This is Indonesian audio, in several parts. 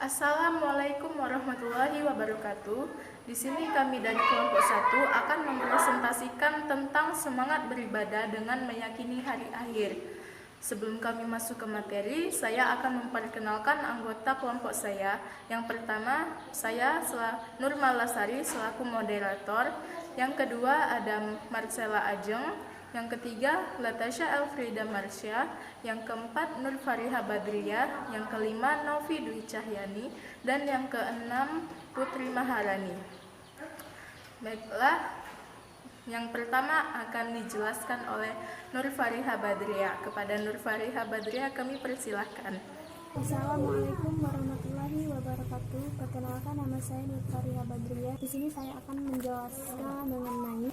Assalamualaikum warahmatullahi wabarakatuh. Di sini kami dari kelompok 1 akan mempresentasikan tentang semangat beribadah dengan meyakini hari akhir. Sebelum kami masuk ke materi, saya akan memperkenalkan anggota kelompok saya. Yang pertama, saya Nur Malasari selaku moderator. Yang kedua ada Marcella Ajeng. Yang ketiga, Latasha Elfrida Marsha. Yang keempat, Nur Fariha Badriyah. Yang kelima, Novi Dwi Cahyani. Dan yang keenam, Putri Maharani. Baiklah, yang pertama akan dijelaskan oleh Nur Fariha Badriyah. Kepada Nur Fariha Badriyah kami persilahkan. Assalamualaikum warahmatullahi wabarakatuh. Perkenalkan, nama saya Nur Fariha Badriyah. Di sini saya akan menjelaskan mengenai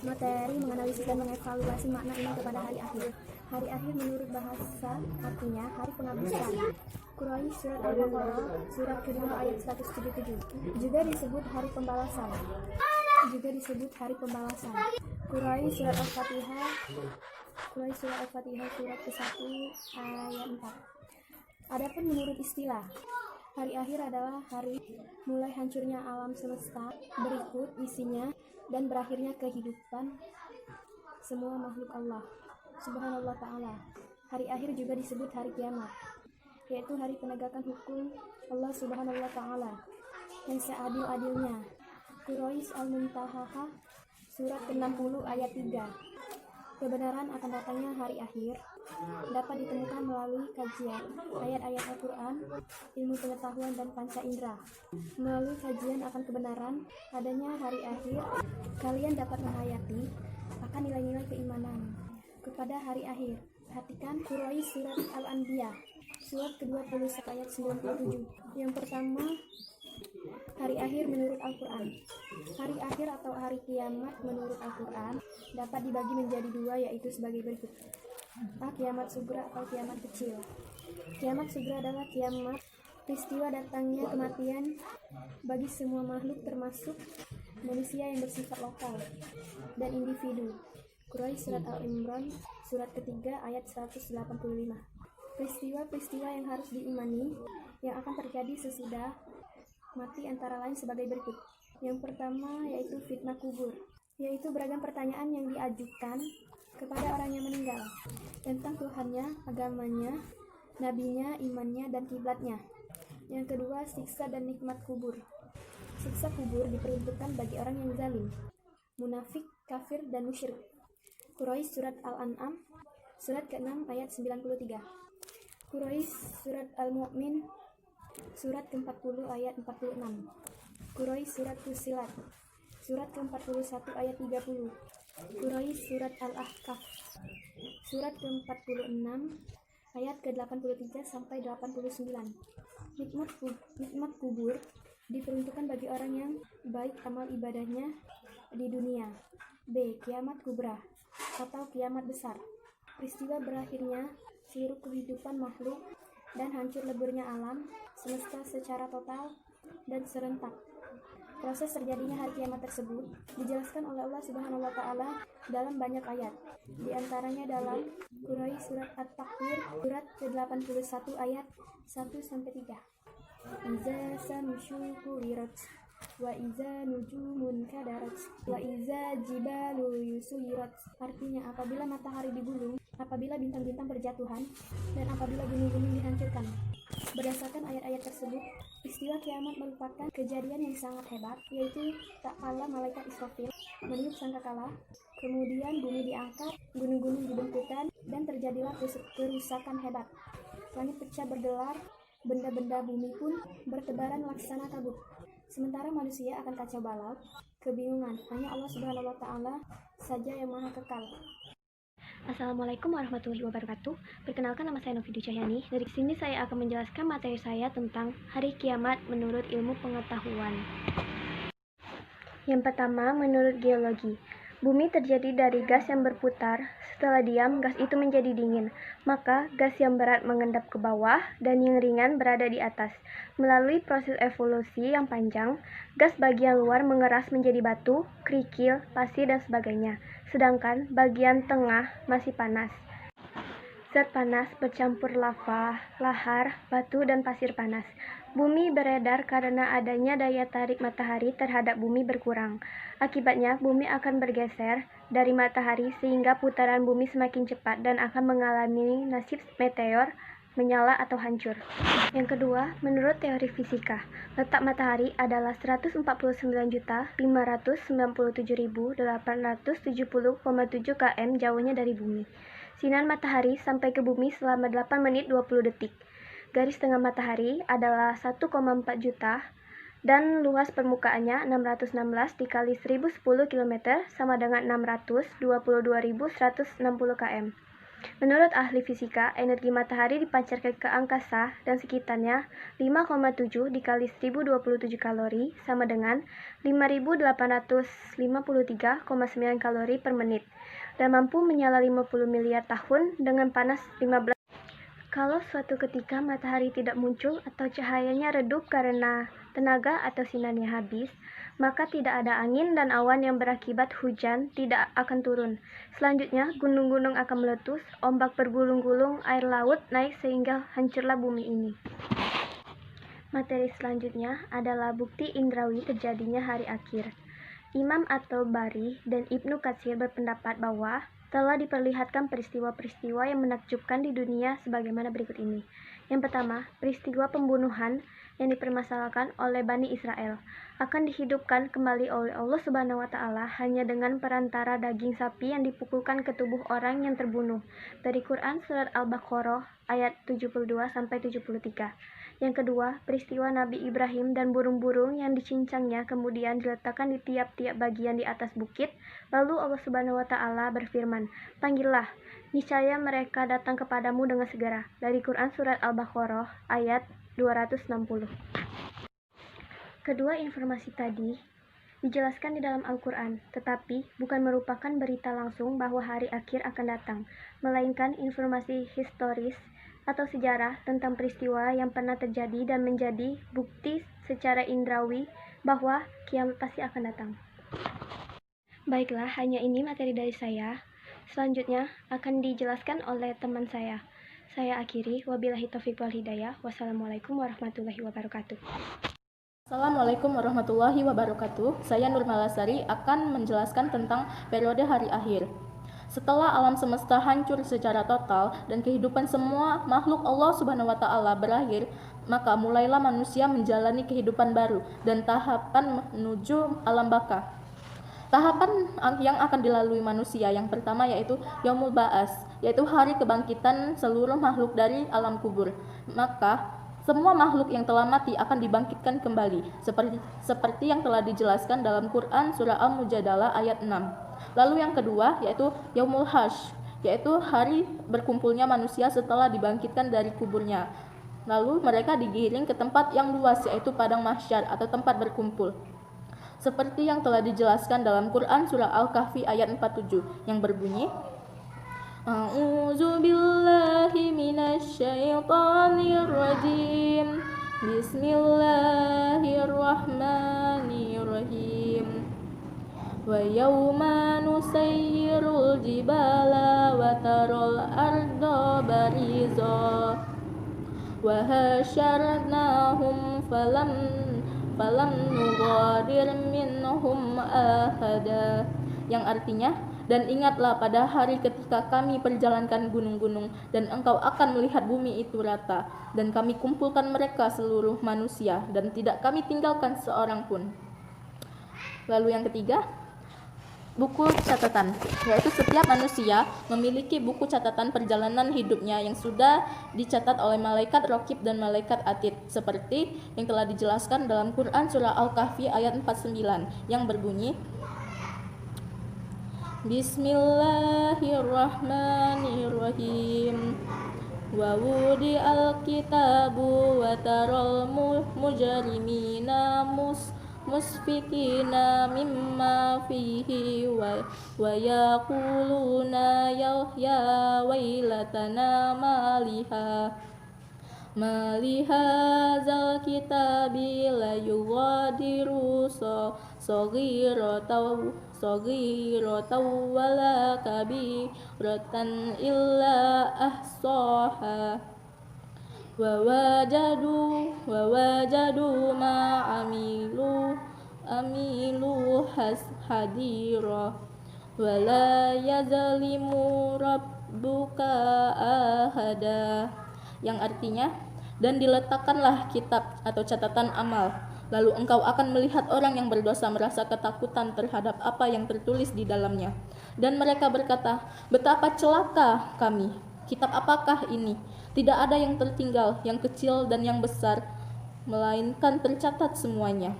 materi menganalisis dan mengevaluasi makna iman kepada hari akhir. Hari akhir menurut bahasa artinya hari penghabisan. Quraisy surat Al-Baqarah surat kedua ayat 177. Juga disebut hari pembalasan. Quraisy surat Al-Fatihah surat ke-1 ayat 4. Adapun menurut istilah, hari akhir adalah hari mulai hancurnya alam semesta, berikut isinya dan berakhirnya kehidupan semua makhluk Allah Subhanallah Ta'ala. Hari akhir juga disebut hari kiamat, yaitu hari penegakan hukum Allah Subhanallah Ta'ala yang seadil-adilnya. Quraisy Al-Mumtahanah surat ke-60 ayat 3. Kebenaran akan datangnya hari akhir dapat ditemukan melalui kajian ayat-ayat Al-Quran, ilmu pengetahuan dan panca indera. Melalui kajian akan kebenaran adanya hari akhir, kalian dapat menghayati akan nilai-nilai keimanan kepada hari akhir. Perhatikan Quraisy surat Al-Anbiya surat ke-20 ayat 97. Yang pertama, hari akhir menurut Al-Quran. Hari akhir atau hari kiamat menurut Al-Quran dapat dibagi menjadi dua, yaitu sebagai berikut. Kiamat sugra atau kiamat kecil. Kiamat sugra adalah kiamat peristiwa datangnya kematian bagi semua makhluk termasuk manusia yang bersifat lokal dan individu. Quraisy surat Al-Imran surat ketiga ayat 185. Peristiwa-peristiwa yang harus diimani yang akan terjadi sesudah mati antara lain sebagai berikut. Yang pertama yaitu fitnah kubur, yaitu beragam pertanyaan yang diajukan kepada orang yang meninggal tentang Tuhannya, agamanya, nabinya, imannya, dan kiblatnya. Yang kedua, siksa dan nikmat kubur. Siksa kubur diperuntukkan bagi orang yang zalim, munafik, kafir, dan musyrik. Quraisy surat Al-An'am surat ke-6 ayat 93. Quraisy surat Al-Mu'min surat ke-40 ayat 46. Quraisy surat Fussilat surat ke-41 ayat 30. Quraisy surat Al-Ahqaf surat ke-46 ayat ke-83 sampai 89. Nikmat kubur diperuntukkan bagi orang yang baik amal ibadahnya di dunia. B. Kiamat kubra atau kiamat besar, peristiwa berakhirnya seluruh kehidupan makhluk dan hancur leburnya alam semesta secara total dan serentak. Proses terjadinya hari kiamat tersebut dijelaskan oleh Allah Subhanahu wa Ta'ala dalam banyak ayat. Di antaranya dalam Quraisy surat At-Takwir surat ke-81 ayat 1 sampai 3. Iza samsu kuwirat wa iza nujumun kadarat wa iza jibalu yusuyirat. Artinya, apabila matahari digulung, apabila bintang-bintang berjatuhan, dan apabila gunung-gunung dihancurkan. Berdasarkan ayat-ayat tersebut, peristiwa kiamat merupakan kejadian yang sangat hebat, yaitu tak kala malaikat Israfil meniup sangkakala, kemudian bumi diangkat, gunung-gunung dibengkakkan, dan terjadilah kerusakan hebat. Langit pecah berdelar, benda-benda bumi pun bertebaran laksana kabut. Sementara manusia akan kacau balau, kebingungan. Hanya Allah Subhanahu wa Ta'ala saja yang maha kekal. Assalamualaikum warahmatullahi wabarakatuh. Perkenalkan, nama saya Novi Dwi Cahyani. Dari sini saya akan menjelaskan materi saya tentang hari kiamat menurut ilmu pengetahuan. Yang pertama, menurut geologi. Bumi terjadi dari gas yang berputar. Setelah diam, gas itu menjadi dingin. Maka, gas yang berat mengendap ke bawah dan yang ringan berada di atas. Melalui proses evolusi yang panjang, gas bagian luar mengeras menjadi batu, kerikil, pasir, dan sebagainya. Sedangkan bagian tengah masih panas. zat panas bercampur lava, lahar, batu, dan pasir panas. Bumi beredar karena adanya daya tarik matahari terhadap bumi berkurang. Akibatnya, bumi akan bergeser dari matahari sehingga putaran bumi semakin cepat dan akan mengalami nasib meteor, menyala atau hancur. Yang kedua, menurut teori fisika, letak matahari adalah 149.597.870,7 km jauhnya dari bumi. Sinar matahari sampai ke bumi selama 8 menit 20 detik. Garis tengah matahari adalah 1,4 juta dan luas permukaannya 616 dikali 1010 km sama dengan 622.160 km. Menurut ahli fisika, energi matahari dipancarkan ke angkasa dan sekitarnya 5,7 dikali 1027 kalori sama dengan 5.853,9 kalori per menit dan mampu menyala 50 miliar tahun dengan panas 15. Kalau suatu ketika matahari tidak muncul atau cahayanya redup karena tenaga atau sinarnya habis, maka tidak ada angin dan awan yang berakibat hujan tidak akan turun. Selanjutnya, gunung-gunung akan meletus, ombak bergulung-gulung, air laut naik sehingga hancurlah bumi ini. Materi selanjutnya adalah bukti indrawi terjadinya hari akhir. Imam At-Tabari dan Ibnu Katsir berpendapat bahwa telah diperlihatkan peristiwa-peristiwa yang menakjubkan di dunia sebagaimana berikut ini. Yang pertama, peristiwa pembunuhan yang dipermasalahkan oleh Bani Israel akan dihidupkan kembali oleh Allah Subhanahu wa Ta'ala hanya dengan perantara daging sapi yang dipukulkan ke tubuh orang yang terbunuh. Dari Quran Surat Al-Baqarah ayat 72-73. Yang kedua, peristiwa Nabi Ibrahim dan burung-burung yang dicincangnya kemudian diletakkan di tiap-tiap bagian di atas bukit. Lalu Allah Subhanahu wa Ta'ala berfirman, "Panggillah, niscaya mereka datang kepadamu dengan segera." Dari Quran Surat Al-Baqarah ayat 260. Kedua informasi tadi dijelaskan di dalam Al-Quran, tetapi bukan merupakan berita langsung bahwa hari akhir akan datang, melainkan informasi historis atau sejarah tentang peristiwa yang pernah terjadi dan menjadi bukti secara indrawi bahwa kiamat pasti akan datang. Baiklah, hanya ini materi dari saya. Selanjutnya akan dijelaskan oleh teman saya. Saya akhiri, wabillahi taufiq wal hidayah. Wassalamualaikum warahmatullahi wabarakatuh. Assalamualaikum warahmatullahi wabarakatuh. Saya Nur Malasari akan menjelaskan tentang periode hari akhir. Setelah alam semesta hancur secara total dan kehidupan semua makhluk Allah Subhanahu wa Ta'ala berakhir, maka mulailah manusia menjalani kehidupan baru dan tahapan menuju alam baka. Tahapan yang akan dilalui manusia yang pertama yaitu Yaumul Ba'as, yaitu hari kebangkitan seluruh makhluk dari alam kubur. Maka semua makhluk yang telah mati akan dibangkitkan kembali, seperti yang telah dijelaskan dalam Quran Surah Al-Mujadalah ayat 6. Lalu yang kedua yaitu Yaumul Hasyr, yaitu hari berkumpulnya manusia setelah dibangkitkan dari kuburnya. Lalu mereka digiring ke tempat yang luas yaitu Padang Mahsyar atau tempat berkumpul. Seperti yang telah dijelaskan dalam Quran Surah Al-Kahfi ayat 47 yang berbunyi, A'udzu billahi minasyaitonir rajim. Bismillahirrahmanirrahim. Wa yawma nusayyirul jibala wa taral arda bariza wa hasyarnahum falam nughadir minhum ahada, yang artinya, dan ingatlah pada hari ketika kami perjalankan gunung-gunung dan engkau akan melihat bumi itu rata dan kami kumpulkan mereka seluruh manusia dan tidak kami tinggalkan seorang pun. Lalu yang ketiga, buku catatan, yaitu setiap manusia memiliki buku catatan perjalanan hidupnya yang sudah dicatat oleh malaikat Raqib dan malaikat Atid, seperti yang telah dijelaskan dalam Quran Surah Al-Kahfi ayat 49 yang berbunyi, Bismillahirrahmanirrahim. Wa wudi al-kitabu wa taral mujrimina musfikina mimma fihi wa yaquluna ya wailatana maliha zal kitabi la yughadiru صغيرة ولا كبيرة إلا أحصاها ووجدوا ما عملوا حديرا ولا يظلم ربك أحدا, yang artinya, dan diletakkanlah kitab atau catatan amal, lalu engkau akan melihat orang yang berdosa merasa ketakutan terhadap apa yang tertulis di dalamnya, dan mereka berkata, betapa celaka kami, kitab apakah ini? Tidak ada yang tertinggal, yang kecil dan yang besar, melainkan tercatat semuanya.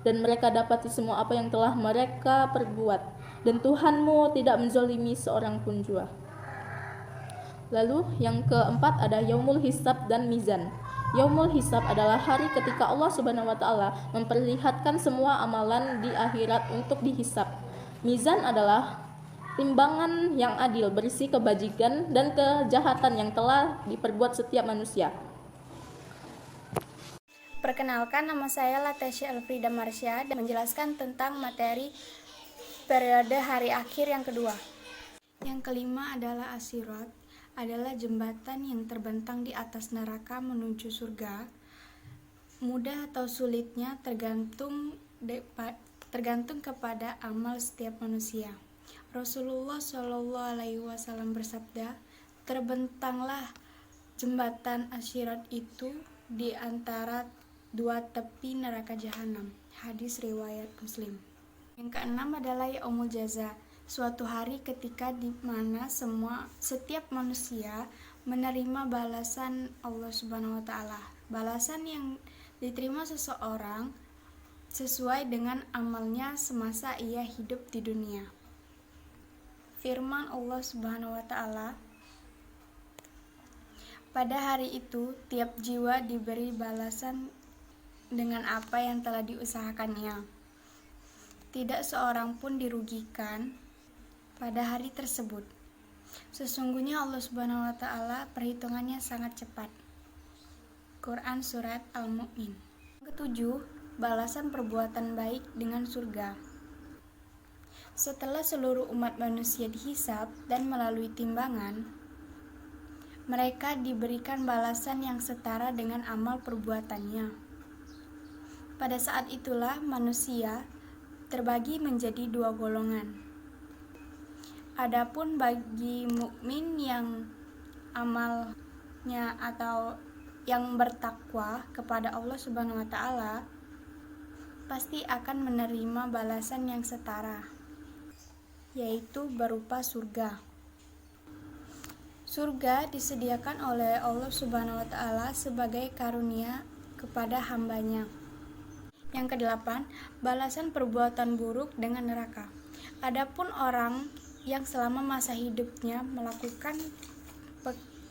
Dan mereka dapati semua apa yang telah mereka perbuat, dan Tuhanmu tidak menzalimi seorang pun jua. Lalu yang keempat ada Yaumul Hisab dan Mizan. Yaumul Hisab adalah hari ketika Allah Subhanahu wa taala memperlihatkan semua amalan di akhirat untuk dihisab. Mizan adalah timbangan yang adil berisi kebajikan dan kejahatan yang telah diperbuat setiap manusia. Perkenalkan, nama saya Latesya Elfrida Marsha dan menjelaskan tentang materi periode hari akhir yang kedua. Yang kelima adalah As-Sirat, adalah jembatan yang terbentang di atas neraka menuju surga. Mudah atau sulitnya tergantung kepada amal setiap manusia. Rasulullah Shallallahu Alaihi Wasallam bersabda, terbentanglah jembatan As-Sirat itu di antara dua tepi neraka jahanam. Hadis riwayat Muslim. Yang keenam adalah Yaumul Jaza, suatu hari ketika di mana setiap manusia menerima balasan Allah Subhanahu wa taala. Balasan yang diterima seseorang sesuai dengan amalnya semasa ia hidup di dunia. Firman Allah Subhanahu wa taala, pada hari itu tiap jiwa diberi balasan dengan apa yang telah diusahakannya. Tidak seorang pun dirugikan pada hari tersebut. Sesungguhnya Allah Subhanahu wa taala perhitungannya sangat cepat. Quran surat Al-Mu'min. Ketujuh, balasan perbuatan baik dengan surga. Setelah seluruh umat manusia dihisab dan melalui timbangan, mereka diberikan balasan yang setara dengan amal perbuatannya. Pada saat itulah manusia terbagi menjadi dua golongan. Adapun bagi mukmin yang amalnya atau yang bertakwa kepada Allah Subhanahu wa taala pasti akan menerima balasan yang setara, yaitu berupa surga. Surga disediakan oleh Allah Subhanahu wa taala sebagai karunia kepada hambanya. Yang kedelapan, balasan perbuatan buruk dengan neraka. Adapun orang yang selama masa hidupnya melakukan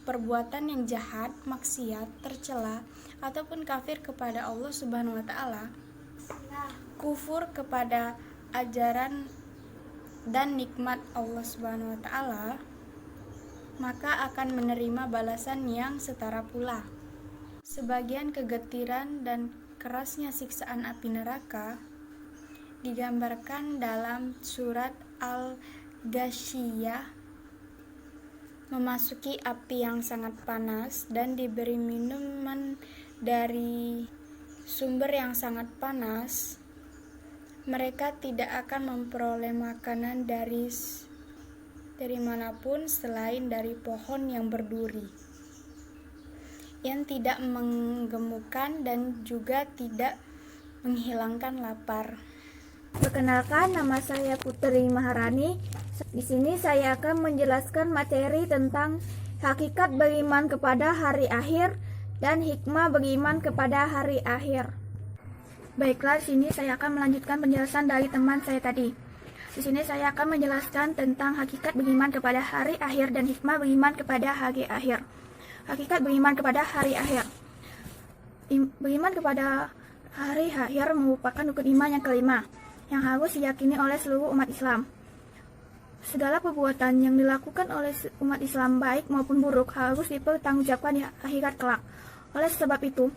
perbuatan yang jahat, maksiat, tercela, ataupun kafir kepada Allah Subhanahu wa taala, kufur kepada ajaran dan nikmat Allah Subhanahu wa taala, maka akan menerima balasan yang setara pula. Sebagian kegetiran dan kerasnya siksaan api neraka digambarkan dalam surat Al-Ghasyiyah, memasuki api yang sangat panas dan diberi minuman dari sumber yang sangat panas. Mereka tidak akan memperoleh makanan dari manapun selain dari pohon yang berduri, yang tidak menggemukkan dan juga tidak menghilangkan lapar. Perkenalkan, nama saya Putri Maharani. Di sini saya akan menjelaskan materi tentang hakikat beriman kepada hari akhir dan hikmah beriman kepada hari akhir. Baiklah, di sini saya akan melanjutkan penjelasan dari teman saya tadi. Di sini saya akan menjelaskan tentang hakikat beriman kepada hari akhir dan hikmah beriman kepada hari akhir. Hakikat beriman kepada hari akhir. Beriman kepada hari akhir merupakan rukun iman yang kelima yang harus diyakini oleh seluruh umat Islam. Segala perbuatan yang dilakukan oleh umat Islam baik maupun buruk harus dipertanggungjawabkan di akhirat kelak. Oleh sebab itu,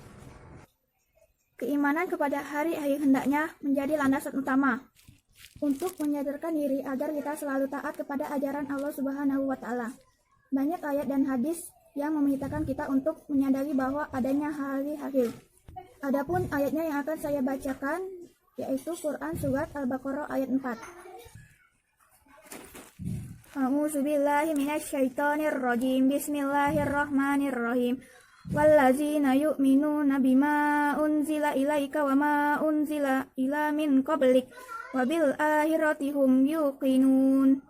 Keimanan kepada hari akhir hendaknya menjadi landasan utama untuk menyadarkan diri agar kita selalu taat kepada ajaran Allah Subhanahu wa Ta'ala. Banyak ayat dan hadis yang memerintahkan kita untuk menyadari bahwa adanya hari akhir. Adapun ayatnya yang akan saya bacakan yaitu Quran surat Al-Baqarah ayat 4. A'udzubillahi minasyaitonirrajim. Bismillahirrahmanirrahim. Wallazina yu'minuna bima unzila ilaika wa ma unzila ila min qablik wa bil akhirati hum yuqinun.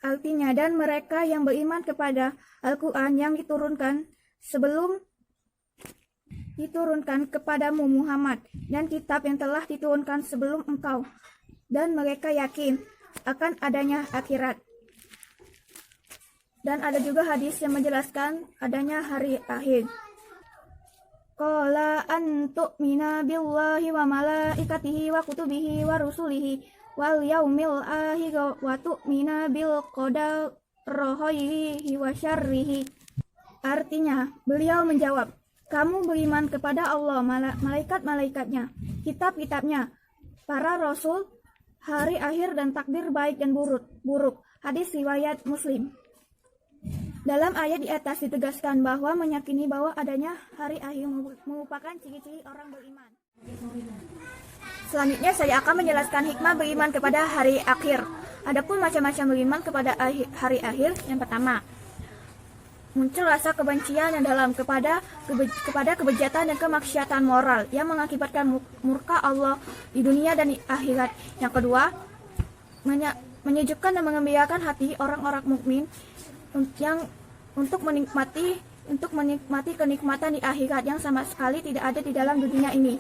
Artinya, dan mereka yang beriman kepada Al-Quran yang diturunkan kepadamu Muhammad, dan kitab yang telah diturunkan sebelum engkau, dan mereka yakin akan adanya akhirat. Dan ada juga hadis yang menjelaskan adanya hari akhir. Qala an tu'mina billahi wa malaikatihi wa kutubihi wa rusulihi wal yaumil akhir wa tu'mina bil qadari wa syarrihi. Artinya, beliau menjawab, kamu beriman kepada Allah, malaikat-malaikatnya, kitab-kitabnya, para rasul, hari akhir dan takdir baik dan buruk. Hadis riwayat Muslim. Dalam ayat di atas ditegaskan bahwa meyakini bahwa adanya hari akhir merupakan ciri-ciri orang beriman. Selanjutnya saya akan menjelaskan hikmah beriman kepada hari akhir. Adapun macam-macam beriman kepada hari akhir, yang pertama, muncul rasa kebencian yang dalam kepada kebejatan dan kemaksiatan moral yang mengakibatkan murka Allah di dunia dan di akhirat. Yang kedua, menyejukkan dan mengembirakan hati orang-orang mukmin untuk menikmati kenikmatan di akhirat yang sama sekali tidak ada di dalam dunia ini.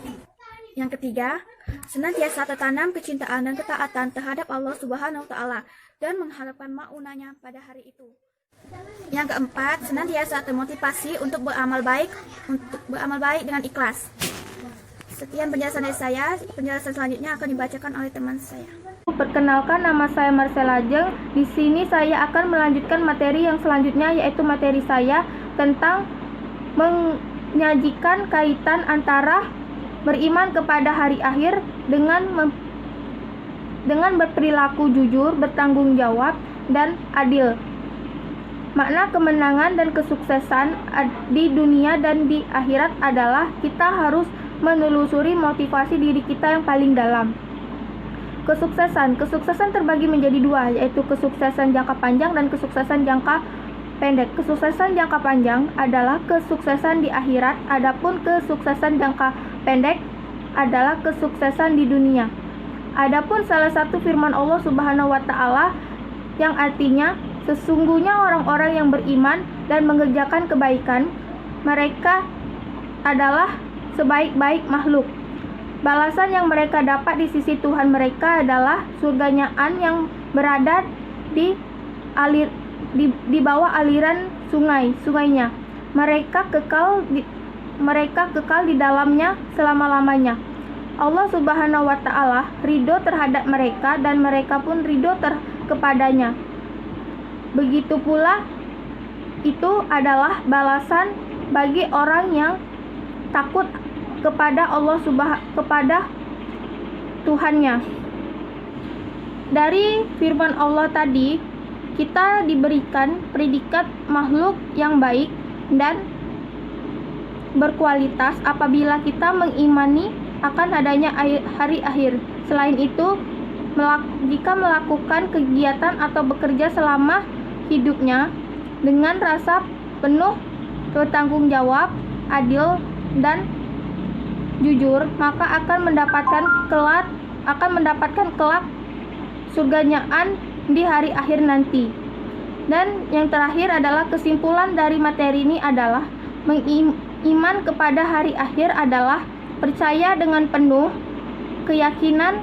Yang ketiga, senantiasa tertanam kecintaan dan ketaatan terhadap Allah Subhanahu wa Ta'ala dan mengharapkan maunanya pada hari itu. Yang keempat, senantiasa termotivasi untuk beramal baik dengan ikhlas. Sekian penjelasan dari saya. Penjelasan selanjutnya akan dibacakan oleh teman saya. Perkenalkan, nama saya Marcella Jeng. Di sini saya akan melanjutkan materi yang selanjutnya, yaitu materi saya tentang menyajikan kaitan antara beriman kepada hari akhir dengan berperilaku jujur, bertanggung jawab, dan adil. Makna kemenangan dan kesuksesan di dunia dan di akhirat adalah kita harus menelusuri motivasi diri kita yang paling dalam. Kesuksesan terbagi menjadi dua, yaitu kesuksesan jangka panjang dan kesuksesan jangka pendek. Kesuksesan jangka panjang adalah kesuksesan di akhirat, adapun kesuksesan jangka pendek adalah kesuksesan di dunia. Adapun salah satu firman Allah Subhanahu wa Ta'ala yang artinya, sesungguhnya orang-orang yang beriman dan mengerjakan kebaikan, mereka adalah sebaik-baik makhluk. Balasan yang mereka dapat di sisi Tuhan mereka adalah surganya yang berada di bawah aliran sungainya. Mereka kekal di dalamnya selama-lamanya. Allah Subhanahu wa Ta'ala ridho terhadap mereka dan mereka pun ridho kepadanya. Begitu pula itu adalah balasan bagi orang yang takut kepada kepada Tuhannya. Dari firman Allah tadi, kita diberikan predikat makhluk yang baik dan berkualitas apabila kita mengimani akan adanya hari akhir. Selain itu, jika melakukan kegiatan atau bekerja selama hidupnya dengan rasa penuh bertanggung jawab, adil, dan jujur, maka akan mendapatkan kelak surganya di hari akhir nanti. Dan yang terakhir adalah kesimpulan dari materi ini adalah iman kepada hari akhir adalah percaya dengan penuh keyakinan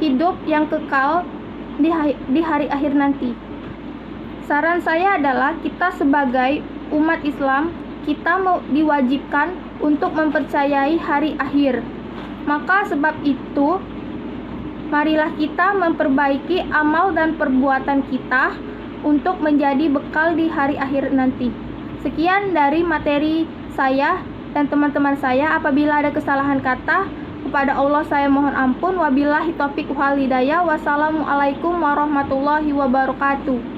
hidup yang kekal di hari akhir nanti. Saran saya adalah kita sebagai umat Islam, kita diwajibkan untuk mempercayai hari akhir. Maka sebab itu, marilah kita memperbaiki amal dan perbuatan kita untuk menjadi bekal di hari akhir nanti. Sekian dari materi saya. dan teman-teman saya. Apabila ada kesalahan kata, kepada Allah saya mohon ampun. Wabillahi taufiq wal hidayah. Wassalamualaikum warahmatullahi wabarakatuh.